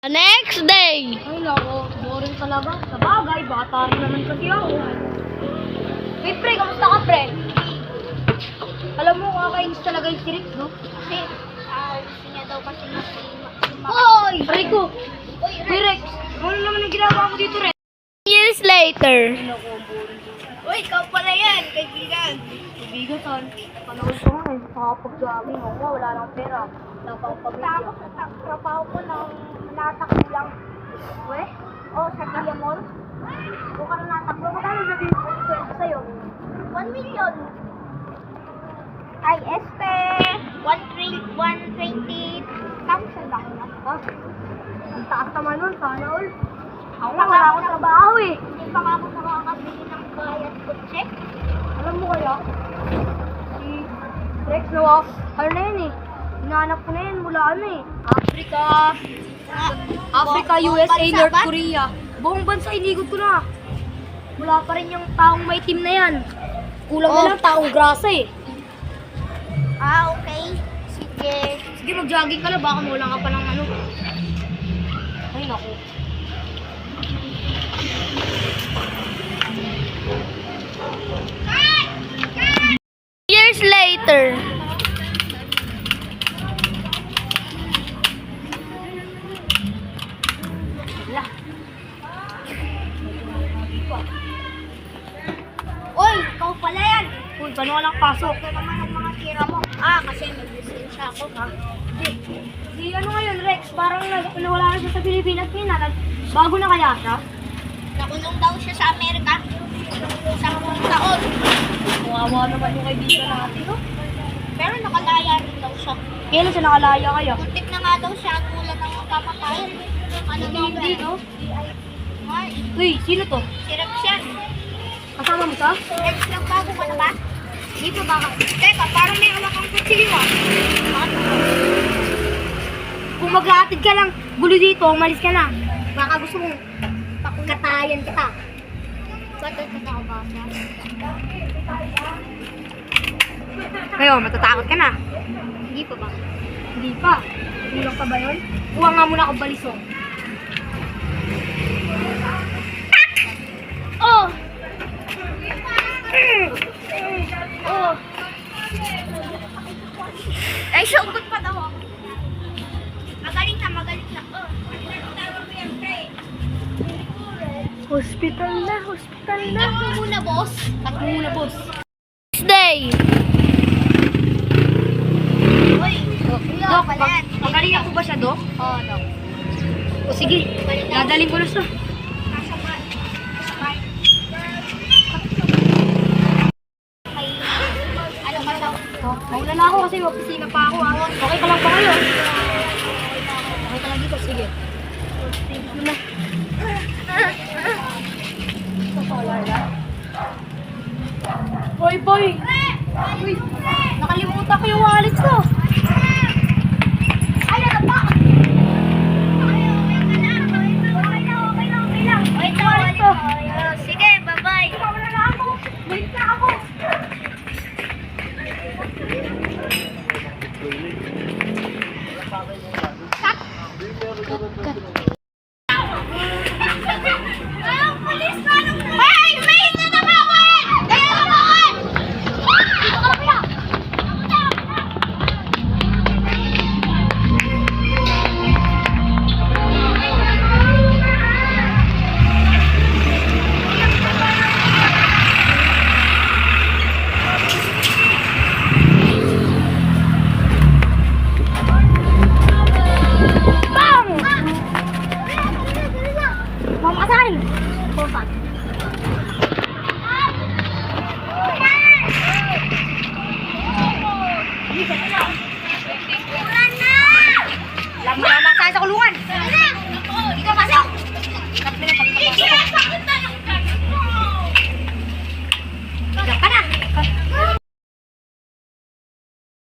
Next day! Ay, nako. Boring talaga. Sa bagay, bata rin naman kasi ako. Hey, pre, kamusta ka, pre? Alam mo, kakainis talaga yung si Rex, no? Kasi, gusto niya daw kasi Hoy! Pre ko! Hey, Rex! Ano naman ang ginagawa mo dito, Rex? Years later. Uy, ikaw pala yan, kaibigan. Kaibigan, son. Panahon ko nga, nakapag-jogging ako. Wala nang pera. Wala pang pamilya. Trabaho ko ng natakbo lang. We? Oh, sa Kaya Mall. Kung ka na natakbo, magkano sabihin ko sweldo sa'yo? 1 million. Ay, 120,000 lang. Ha? Ang taas naman nun, sana all. Ako nga, wala akong trabaho eh. Hindi pa nga ako nakakabili ng bayad ko check. Alam mo kaya, si Rex, no, ano na yun eh. Hinahanap ko na yun mula ano eh. Africa, USA, North Korea. Buong bansa, inigot ko na. Wala pa rin yung taong may team na yan. Kulang na lang taong grasa eh. Ah, okay. Sige. Sige, mag-jogging ka na, baka mawala ka pa ng ano. Ay, naku. Years later. Wala. Uy, ikaw pala yan. Uy, paano ka lang pasok? Ito naman ang mga tira mo. Ah, kasi nag-lisensya ako, ha? Di ano ngayon, Rex, parang nawala na siya sa Pilipinas ngayon. Bago na kaya siya? Nakulong daw siya sa Amerika. 10 taon. Kawawa naman yung kaibigan natin, no? Pero nakalaya rin daw siya. Kailan siya nakalaya kaya? Muntik na nga daw siya at ulan ng magpapakain. Ano daw ba? Hindi, no? Ay, Uy, sino to? si Rex yan. Kasama mo siya? Rex, nagbago ka na ba? Dito baka. Teka, parang may hawak kang kutsilyo, ah. Kung maglatid ka lang, gulo dito, umalis ka na. Baka gusto mong katayan kita. Ba't nagtatao ba siya? Ngayon, matatakot ka na. Hindi pa ba? Hindi pa. Kulang pa ba yun? Kuha nga muna ako balisong. Oh! Oh! Ay, sugot pa daw ako. Magaling na, magaling na. Oh! Hospital na, hospital na. Tingnan mo muna, boss. Takbo muna, boss. Next day. Uy, Dok, pala yan. magaling ako ba siya, Dok? Oh, Dok. O sige, dadalhin ko na siya. Nasa ba? Sa bar. May, ano ka daw? Mauna na ako kasi opisina pa ako, ha. Okay ka lang ba kayo? Okay ka lang dito, sige. Thank you na. Boy, boy! Uy, nakalimutan ko yung wallet ko. Ay, ano ba? Wait lang. Sige, bye-bye. Wala na ako. Wait na ako. Cut.